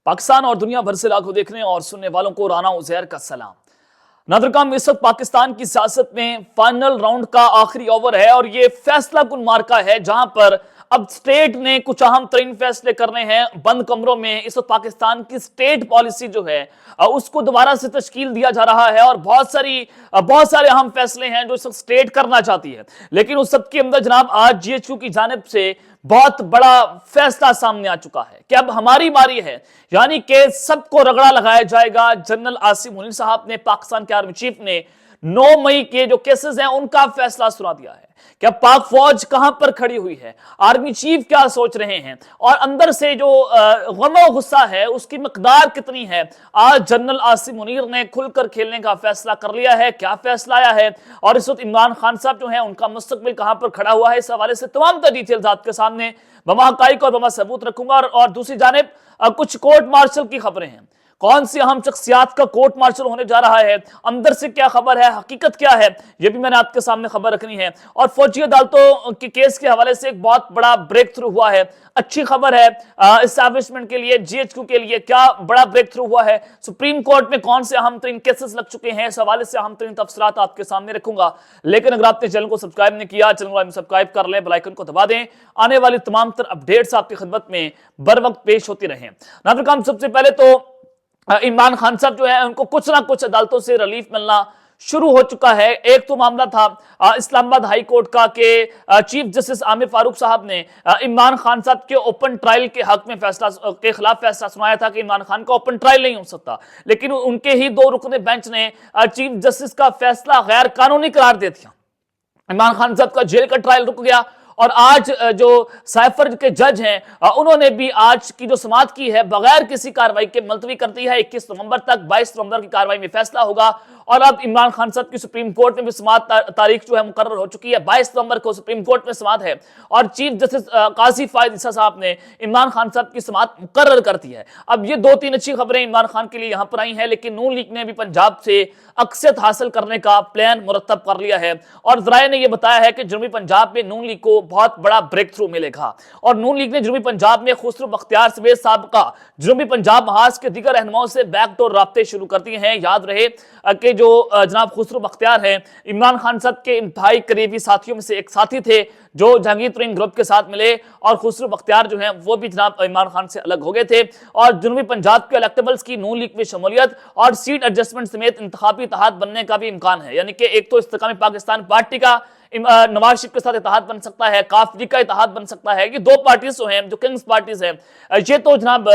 पाकिस्तान और दुनिया भर से लाखों देखने और सुनने वालों को राना उजैर का सलाम। नादरकाम, इस वक्त पाकिस्तान की सियासत में फाइनल राउंड का आखिरी ओवर है और ये फैसला कुन मार्का है जहां पर अब स्टेट ने कुछ अहम तरीन फैसले करने हैं बंद कमरों में। इस वक्त पाकिस्तान की स्टेट पॉलिसी जो है उसको दोबारा से तश्कील दिया जा रहा है और बहुत सारे अहम फैसले हैं जो इस वक्त स्टेट करना चाहती है। लेकिन उस सब के अंदर जनाब आज जीएचक्यू की जानिब से बहुत बड़ा फैसला सामने आ चुका है कि अब हमारी बारी है, यानी कि सबको रगड़ा लगाया जाएगा। जनरल आसिम मुनीर साहब ने, पाकिस्तान के आर्मी चीफ ने 9 मई के जो केसेस हैं उनका फैसला सुना दिया है कि पाक फौज कहां पर खड़ी हुई है, आर्मी चीफ क्या सोच रहे हैं और अंदर से जो गम गुस्सा है उसकी मकदार कितनी है। आज जनरल आसिम मुनीर ने खुलकर खेलने का फैसला कर लिया है। क्या फैसला आया है और इस वक्त इमरान खान साहब जो है उनका मुस्तकबिल कहां पर खड़ा हुआ है, इस हवाले से तमाम डिटेल्स आपके सामने बमा हकाइक और बमा सबूत रखूंगा। और दूसरी जानिब कुछ कोर्ट मार्शल की खबरें हैं, कौन सी अहम शख्सियात का कोर्ट मार्शल होने जा रहा है, अंदर से क्या खबर है, हकीकत क्या है, यह भी मैंने आपके सामने खबर रखनी है। और फौजी अदालतों के केस के हवाले से एक बहुत बड़ा ब्रेक थ्रू हुआ है, अच्छी खबर है एस्टैब्लिशमेंट के लिए, जीएचक्यू के लिए। क्या बड़ा ब्रेक थ्रू हुआ है, सुप्रीम कोर्ट में कौन से अहम तरीन केसेस लग चुके हैं, इस हवाले से अहम तरीन तफसीलात आपके सामने रखूंगा। लेकिन अगर आपने चैनल को सब्सक्राइब नहीं किया, चैनल को सब्सक्राइब कर लें, बेल आइकन को दबा दें, आने वाली तमाम तर अपडेट्स आपकी खिदमत में बर वक्त पेश होती रहें। नाज़रीन, सबसे पहले तो इमरान खान साहब जो है उनको कुछ ना कुछ अदालतों से रिलीफ मिलना शुरू हो चुका है। एक तो मामला था इस्लामाबाद हाई कोर्ट का कि चीफ जस्टिस आमिर फारूक साहब ने इमरान खान साहब के ओपन ट्रायल के हक में फैसला के खिलाफ फैसला सुनाया था कि इमरान खान का ओपन ट्रायल नहीं हो सकता। लेकिन उनके ही 2 रुकने बेंच ने चीफ जस्टिस का फैसला गैर कानूनी करार दे दिया। इमरान खान साहब का जेल का ट्रायल रुक गया और आज जो साइफर के जज हैं उन्होंने भी आज की जो समाअत की है बगैर किसी कार्रवाई के मुलतवी कर दी है। 21 नवंबर तक 22 नवंबर की कार्रवाई में फैसला होगा और अब इमरान खान साहब की सुप्रीम कोर्ट में भी समाअत तारीख जो है मुकर्रर हो चुकी है। 22 नवंबर को सुप्रीम कोर्ट में समाअत है और चीफ जस्टिस काजी फायद ईसा साहब ने इमरान खान साहब की समाअत मुकर्रर कर दी है। अब ये 2-3 अच्छी खबरें इमरान खान के लिए यहां पर आई हैं, लेकिन नून लीग ने भी पंजाब से अक्सरियत हासिल करने का प्लान मुरतब कर लिया है और जराए ने यह बताया है कि जनूबी पंजाब में नून लीग को बहुत बड़ा ब्रेक थ्रू मिलेगा। और नून लीग ने जनूबी पंजाब में खुसरो बख्तियार समेत साबका जनूबी पंजाब महाज के दीगर रहनुमाओं से बैकडोर राब्ते शुरू कर दिए हैं। याद रहे कि जो जनाब खुसरो बख्तियार हैं इमरान खान साहब के इंतहाई करीबी साथियों में से एक साथी थे जो जहांगीर तरीन ग्रुप के साथ मिले और खुसरो बख्तियार जो हैं वो भी जनाब इमरान खान से अलग हो गए थे। और जनूबी पंजाब के इलेक्टेबल्स की नून लीग में शमूलियत और सीट एडजस्टमेंट समेत इंतखाबी इत्तेहाद बनने का भी इम्कान है, यानी कि एक तो इस्तेकामी पाकिस्तान पार्टी का नवाज शरीफ के साथ इत्तेहाद बन सकता है, काफरी का इत्तेहाद बन सकता है। ये 2 पार्टीज जो हैं जो किंग्स पार्टीज हैं ये तो जनाब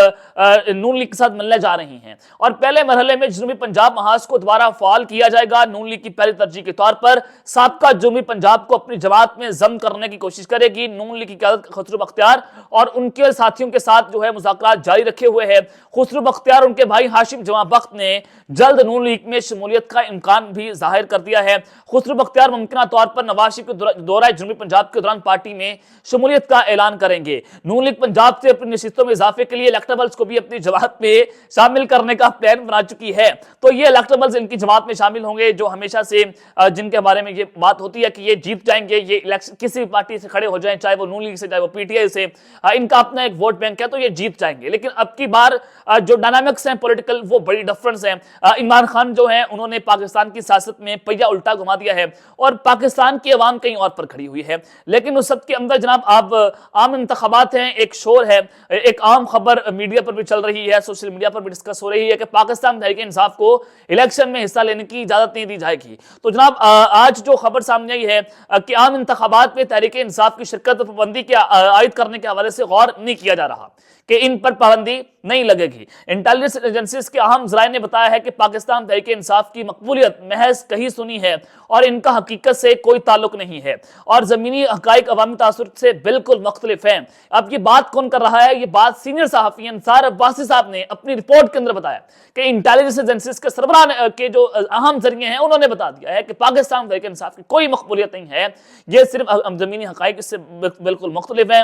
नून लीग के साथ मिलने जा रही हैं और पहले मरहले में जनूबी पंजाब महाज को दोबारा फाल किया जाएगा। नून लीग की पहली तरजीह के तौर पर साबका जनूबी पंजाब को अपनी जमात में जम करने की कोशिश करेगी। नून लीग की क़यादत खुसरो बख्तियार और उनके साथियों के साथ जो है मुज़ाकरात जारी रखे हुए है। खुसरो बख्तियार उनके भाई हाशिम जमा बख्त ने जल्द नून लीग में शमूलियत का इम्कान भी जाहिर कर दिया है। खुसरो बख्तियार मुमकिन तौर पर नवाज शरीफ के दौरा जनूबी पंजाब के दौरान पार्टी में शमूलियत का ऐलान करेंगे। नून लीग पंजाब से अपनी नशिस्तों में इजाफे के लिए इलेक्टेबल्स को भी अपनी जमात में शामिल करने का प्लान बना चुकी है। तो ये इलेक्टेबल्स इनकी जमात में शामिल होंगे जो हमेशा से जिनके बारे में ये बात होती है कि ये जीत जाएंगे, ये इलेक्शन किसी भी पार्टी से खड़े हो जाएं, चाहे वो नून लीग से चाहे वो पीटीआई से, इनका अपना एक वोट बैंक है तो ये जीत जाएंगे। लेकिन अब की बार जो डायनामिक्स हैं पॉलिटिकल वो बड़ी डिफरेंस है। इमरान खान जो है उन्होंने पाकिस्तान की सियासत में पहिया उल्टा घुमा दिया है और पाकिस्तान की अवाम कहीं और पर खड़ी हुई है। लेकिन उस सब के अंदर जनाब अब आम इंतखाबात हैं, एक शोर है, एक आम खबर मीडिया पर भी चल रही है, सोशल मीडिया पर भी डिस्कस हो रही है कि पाकिस्तान तहरीक इंसाफ को इलेक्शन में हिस्सा लेने की इजाजत नहीं दी जाएगी। तो जनाब आज जो खबर सामने आई है कि आम इंतखाबात में तहरीक इंसाफ की शिरकत पर पाबंदी के आयद करने के हवाले से गौर नहीं किया जा रहा कि इन पर पाबंदी नहीं लगेगी। इंटेलिजेंस एजेंसीज के अहम जराए ने बताया है कि पाकिस्तान तहरीक इंसाफ की मकबूलियत महज कही सुनी है और इनका हकीकत से कोई ताल्लुक नहीं है और जमीनी हकाइक अवामी तासुर से बिल्कुल मुख्तलिफ है। अब ये बात कौन कर रहा है, ये बात सीनियर सहाफी अंसार अब्बासी साहब ने अपनी रिपोर्ट के अंदर बताया कि इंटेलिजेंस एजेंसीज के सरबराह के जो अहम जरिए हैं उन्होंने बता दिया है कि पाकिस्तान तहरीक इंसाफ की कोई मकबूलियत नहीं है, ये सिर्फ जमीनी हकाइक इससे बिल्कुल मुख्तलिफ है।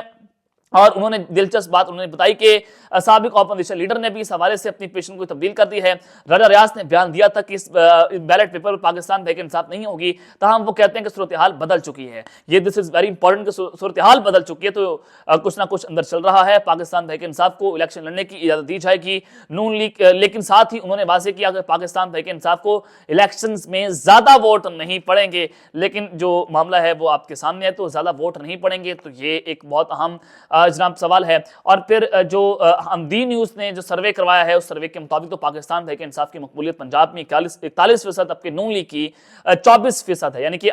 और उन्होंने दिलचस्प बात उन्होंने बताई कि साबिक ऑपोजिशन लीडर ने भी इस हवाले से अपनी पोजीशन को तब्दील कर दी है। राजा रियाज ने बयान दिया था कि इस बैलेट पेपर में पाकिस्तान तहरीक इंसाफ नहीं होगी, तहम वो कहते हैं कि सूरत हाल बदल चुकी है। ये दिस इज वेरी इंपॉर्टेंट कि सूरत हाल बदल चुकी है, तो कुछ ना कुछ अंदर चल रहा है। पाकिस्तान तहरीक इंसाफ को इलेक्शन लड़ने की इजाजत दी जाएगी, नून लीग, लेकिन साथ ही उन्होंने वाजे किया कि पाकिस्तान तहरीक इंसाफ को इलेक्शन में ज्यादा वोट नहीं पड़ेंगे। लेकिन जो मामला है वो आपके सामने है, तो ज्यादा वोट नहीं पड़ेंगे, तो ये एक बहुत अहम जनाब सवाल है। और फिर जो हमदी न्यूज ने जो सर्वे करवाया है, उस सर्वे के मुताबिक तो पाकिस्तान तहरीक इंसाफ की मकबूलियत पंजाब में 41%, अब के नून लीग की 24% है, यानी कि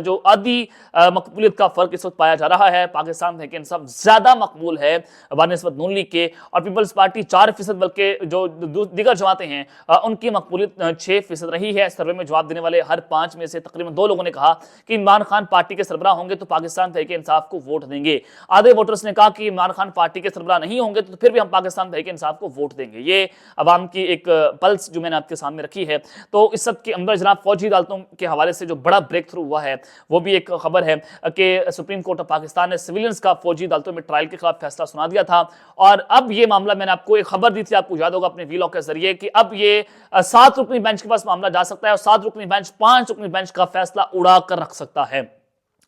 जो आधी मकबूलियत का फर्क इस वक्त पाया जा रहा है। पाकिस्तान तहरीक इंसाफ ज्यादा मकबूल है बनिस्बत नून लीग के, और पीपल्स पार्टी 4%, बल्कि जो दीगर जमातें हैं उनकी मकबूलियत 6% रही है। सर्वे में जवाब देने वाले हर 5 में से तकरीबन 2 लोगों ने कहा कि इमरान खान पार्टी के सरबराह होंगे तो पाकिस्तान तहरीक इंसाफ को वोट देंगे। आधे वोटर्स ने कहा कि इमरान खान पार्टी के सरबराह नहीं होंगे तो फिर भी हम पाकिस्तान तहरीक इंसाफ को वोट देंगे। ये अवाम की एक पल्स जो मैंने आपके सामने रखी है। तो इस सब के अंदर जनाब फौजी अदालतों के हवाले से जो बड़ा ब्रेक थ्रू हुआ है वो भी एक खबर है कि सुप्रीम कोर्ट ऑफ पाकिस्तान ने सिविलियंस का फौजी अदालतों में ट्रायल के खिलाफ फैसला सुना दिया था। और अब ये मामला, मैंने आपको एक खबर दी थी, आपको याद होगा अपने वीलॉग के जरिए, कि अब ये 7 रुकनी बेंच के पास मामला जा सकता है और 7 रुकनी बेंच 5 रुकनी बेंच का फैसला उड़ा कर रख सकता है।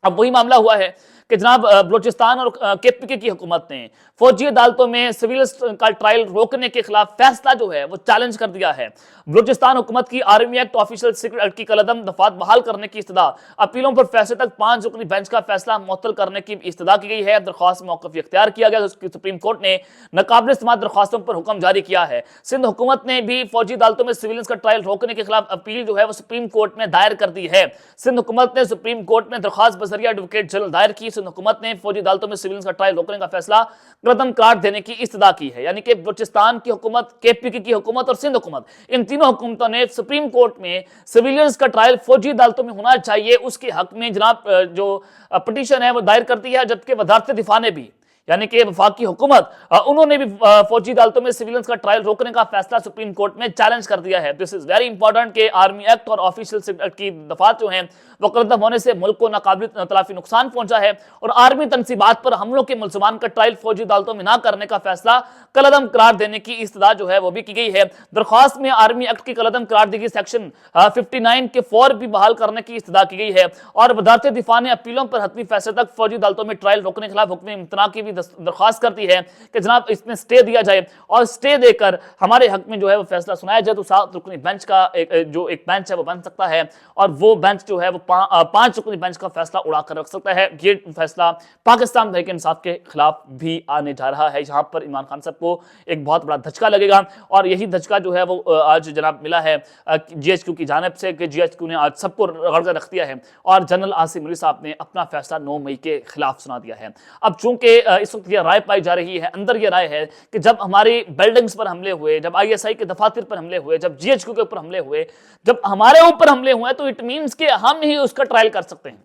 अब वही मामला हुआ है कि जनाब बलूचिस्तान और केपीके की हुकूमत ने फौजी अदालतों में सिविलियंस का ट्रायल रोकने के खिलाफ फैसला जो है वो चैलेंज कर दिया है। बलूचिस्तान हुकूमत की army act, official secret act की कलअदम दफात बहाल करने की इस्तदा, अपीलों पर फैसले तक 5 रुकनी बेंच का फैसला मुअत्तल करने की इस्तदा की गई है। दरख्वास्त मौक़िफ़ इख्तियार किया गया, सुप्रीम कोर्ट ने नाकाबिल समाअत दरख्वास्तों पर हुक्म जारी किया है। सिंध हुकूमत ने भी फौजी अदालतों में सिविलियंस का ट्रायल रोकने के खिलाफ अपील जो है वो सुप्रीम कोर्ट में दायर कर दी है। सिंध हुकूमत ने सुप्रीम कोर्ट में दरख्वास्त बजरिया एडवोकेट जनरल दायर की। सिंध हुकूमत ने फौजी अदालतों में सिविलियंस का ट्रायल रोकने का फैसला कदम करार देने की इस्तदा की है। यानी कि बलूचिस्तान की हुकूमत, केपीके की हुकूमत और सिंध हुकूमत, इन तीनों हुकूमतों ने सुप्रीम कोर्ट में सिविलियंस का ट्रायल फौजी अदालतों में होना चाहिए उसके हक में जनाब जो पिटीशन है वो दायर कर दी है। जबकि वजारत दिफा ने भी, यानी कि वफाकी हुकूमत, उन्होंने भी फौजी अदालतों में सिविलियंस का ट्रायल रोकने का फैसला सुप्रीम कोर्ट में चैलेंज कर दिया है। दिस इज वेरी इंपॉर्टेंट कि आर्मी एक्ट और ऑफिशियल एक्ट की दफात जो हैं वो कदम होने से मुल्क को नाकाबिल तलाफी नुकसान पहुंचा है और आर्मी तनसीबात पर हमलों के मुल्ज़मान का ट्रायल फौजी अदालतों में ना करने का फैसला कलअदम करार देने की इस्तदा जो है वो भी की गई है। दरख्वास्त में आर्मी एक्ट की कलअदम करार दी गई सेक्शन 59 के फौर भी बहाल करने की इस्तदा की गई है। और वजारत दिफा ने अपीलों पर हतमी फैसले तक फौजी अदालतों में ट्रायल रोकने के खिलाफ हुक्म इम्तना की भी दरख्वास्त करती है कि जनाब इसमें स्टे दिया जाए और स्टे देकर हमारे हक में जो है वो फैसला सुनाया जाए। तो 7 रुकनी बेंच का एक बेंच है वो बन सकता है और वो बेंच जो है वो 5 रुकनी बेंच का फैसला उड़ा कर रख सकता है। ये फैसला पाकिस्तान तहरीक इंसाफ के खिलाफ भी आने जा रहा है। यहाँ पर इमरान खान साहब को एक बहुत बड़ा धचका लगेगा और यही धचका जो है वो आज जनाब मिला है GHQ की जानिब से कि GHQ ने आज सबको रगड़ कर रख दिया है और जनरल आसिम अली साहब ने अपना फैसला 9 मई के खिलाफ सुना दिया है। अब चूंकि इस वक्त यह राय पाई जा रही है, अंदर यह राय है कि जब हमारी बिल्डिंग्स पर हमले हुए, जब ISI के दफातर पर हमले हुए, जब GHQ के ऊपर हमले हुए, जब हमारे ऊपर हमले हुए तो इट मीन्स कि हम ही उसका ट्रायल कर सकते हैं।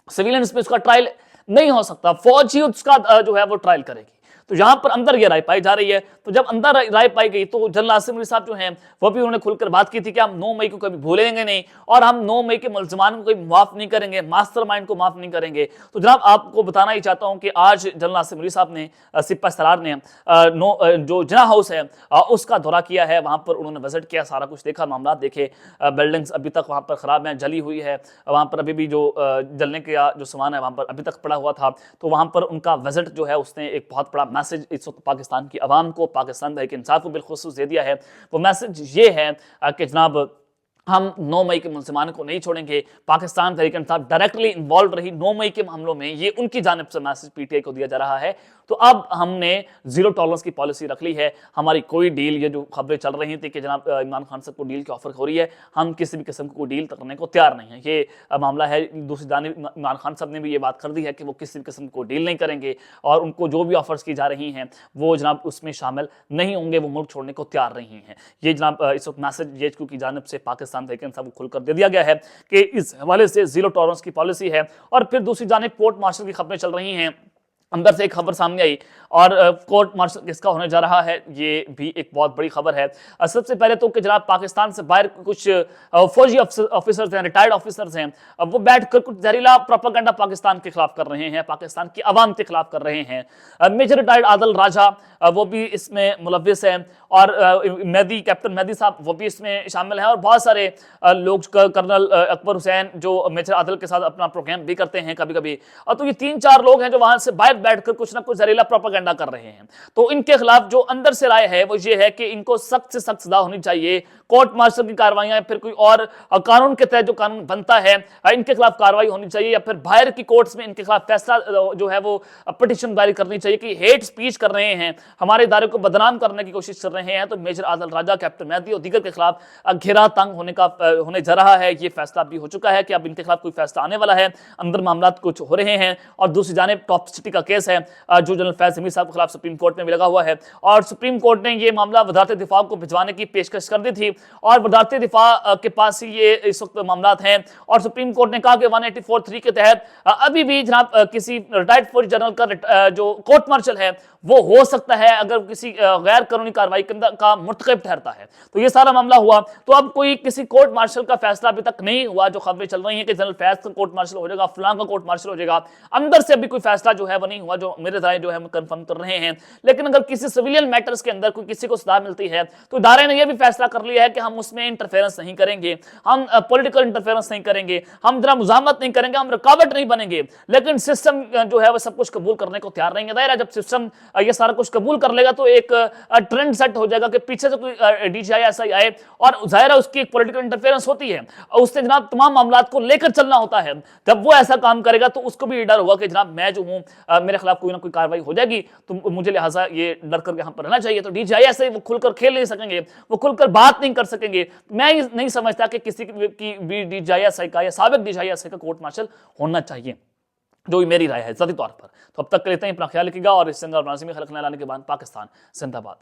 सिविलियंस पे उसका ट्रायल नहीं हो सकता, फौज ही उसका जो है वो ट्रायल करेगी। तो यहां पर अंदर ये राय पाई जा रही है। तो जब अंदर राय पाई गई तो जनरल आसिम अली साहब जो हैं वो भी उन्होंने खुलकर बात की थी कि हम 9 मई को कभी भूलेंगे नहीं और हम 9 मई के मुल्ज़मान को कभी माफ नहीं करेंगे, मास्टरमाइंड को माफ नहीं करेंगे। तो जनाब आपको बताना ही चाहता हूं कि आज जनरल आसिम अली साहब ने, सिपा सलार ने जो जिना हाउस है उसका दौरा किया है। वहां पर उन्होंने विजिट किया, सारा कुछ देखा, मामला देखे। बिल्डिंग्स अभी तक वहां पर खराब है, जली हुई है, वहां पर अभी भी जो जलने का जो सामान है वहां पर अभी तक पड़ा हुआ था। तो वहां पर उनका विजिट जो है उसने एक बहुत बड़ा मैसेज इस वक्त पाकिस्तान की आवाम को, पाकिस्तान तहरीक इंसाफ को बिलखुसूस दे दिया है। वो मैसेज ये है कि जनाब हम 9 मई के मुसलमानों को नहीं छोड़ेंगे। पाकिस्तान तहरीक इंसाफ डायरेक्टली इन्वॉल्व रही 9 मई के हमलों में, ये उनकी जानिब से मैसेज PTI को दिया जा रहा है। तो अब हमने जीरो टॉलरेंस की पॉलिसी रख ली है। हमारी कोई डील, ये जो खबरें चल रही थी कि जनाब इमरान खान साहब को डील की ऑफर हो रही है, हम किसी भी किस्म को डील करने को तैयार नहीं है। ये मामला है। दूसरी जानिब इमरान खान साहब ने भी ये बात कर दी है कि वो किसी भी किस्म को डील नहीं करेंगे और उनको जो भी ऑफर्स की जा रही हैं वो जनाब उसमें शामिल नहीं होंगे, वो मुल्क छोड़ने को तैयार नहीं है। ये जनाब इस वक्त मैसेज GHQ की जानिब से पाकिस्तान तहरीक इंसाफ को खुलकर दे दिया गया है कि इस हवाले से जीरो टॉलरेंस की पॉलिसी है। और फिर दूसरी जानिब कोर्ट मार्शल की खबरें चल रही हैं अंदर से एक खबर सामने आई और कोर्ट मार्शल किसका होने जा रहा है, ये भी एक बहुत बड़ी खबर है। सबसे पहले तो कि जनाब पाकिस्तान से बाहर कुछ फौजी ऑफिसर्स हैं, रिटायर्ड ऑफिसर्स हैं, वो बैठकर कुछ जहरीला प्रोपेगेंडा पाकिस्तान के खिलाफ कर रहे हैं, पाकिस्तान की आवाम के खिलाफ कर रहे हैं। मेजर रिटायर्ड आदिल राजा वो भी इसमें मुलव्विस हैं और मेहदी, कैप्टन मेहदी साहब वो भी इसमें शामिल हैं और बहुत सारे लोग, कर्नल अकबर हुसैन जो मेजर आदिल के साथ अपना प्रोग्राम भी करते हैं कभी कभी। और तो ये 3-4 लोग हैं जो वहां से बाहर बैठकर कुछ ना कुछ जहरीला प्रोपेगेंडा कर रहे हैं। तो इनके खिलाफ जो अंदर से राय है वो ये है कि इनको सख्त से सख्त सजा होनी चाहिए, कोर्ट मार्शल की कार्रवाई, फिर कोई और कानून के तहत जो कानून बनता है इनके खिलाफ कार्रवाई होनी चाहिए, या फिर बाहर की कोर्ट्स में इनके खिलाफ फैसला जो है वो पिटीशन दायर करनी चाहिए कि हेट स्पीच कर रहे हैं, हमारे इदारे को बदनाम करने की कोशिश कर रहे हैं। तो मेजर आदिल राजा, कैप्टन मेहदी और दीगर के खिलाफ घेरा तंग होने जा रहा है। ये फैसला भी हो चुका है कि अब इनके खिलाफ कोई फैसला आने वाला है, अंदर मामला कुछ हो रहे हैं। और दूसरी जानिब टॉप सिटी का केस है जो जनरल फैज हमीद साहब के खिलाफ सुप्रीम कोर्ट में भी लगा हुआ है और सुप्रीम कोर्ट ने ये मामला वजारत दिफा को भिजवाने की पेशकश कर दी थी और वजारत दिफा के पास ही ये इस वक्त मामला हैं और सुप्रीम कोर्ट ने कहा कि 184(3) के तहत अभी भी जनाब किसी रिटायर्ड फौजी जनरल का जो कोर्ट मार्शल है वो हो सकता है अगर किसी गैर कानूनी कार्रवाई का मुर्तकब ठहरता है। तो ये सारा मामला हुआ। तो अब कोई किसी कोर्ट मार्शल का फैसला अभी तक नहीं हुआ। जो खबरें चल रही हैं कि जनरल फैज का कोर्ट मार्शल हो जाएगा, फलां का कोर्ट मार्शल हो जाएगा, अंदर से अभी कोई फैसला जो है वो नहीं हुआ, जो मेरे राय जो है कंफर्म कर रहे हैं। लेकिन अगर किसी सिविलियन मैटर्स के अंदर कोई किसी को सजा मिलती है तो इदारे ने यह भी फैसला कर लिया है कि हम उसमें इंटरफेरेंस नहीं करेंगे, हम पॉलिटिकल इंटरफेरेंस नहीं करेंगे, हम जरा मुजामत नहीं करेंगे, हम रुकावट नहीं बनेंगे। लेकिन सिस्टम जो है वो सब कुछ कबूल करने को तैयार नहीं है। दायरा जब सिस्टम ये सारा कुछ कबूल कर लेगा तो एक ट्रेंड सेट हो जाएगा कि पीछे से कोई डीजीआई ऐसा ही आए और जाहिर है उसकी एक पॉलिटिकल इंटरफेरेंस होती है और उससे जनाब तमाम मामलात को लेकर चलना होता है। जब वो ऐसा काम करेगा तो उसको भी डर होगा कि जनाब मैं जो हूं मेरे खिलाफ कोई ना कोई कार्रवाई हो जाएगी, तो मुझे लिहाजा ये डर कर यहां पर रहना चाहिए। तो डीजीआई ऐसे वो खुलकर खेल नहीं सकेंगे, वो खुलकर बात नहीं कर सकेंगे। मैं नहीं समझता कि किसी की भी डीजीआई का या साबिक डीजीआई का कोर्ट मार्शल होना चाहिए, जो मेरी राय है ज़ाती तौर पर। तो अब तक के लिए इतना ही, अपना ख्याल रखिएगा और इस संग और नाज़िम खलक लाने के बाद पाकिस्तान जिंदाबाद।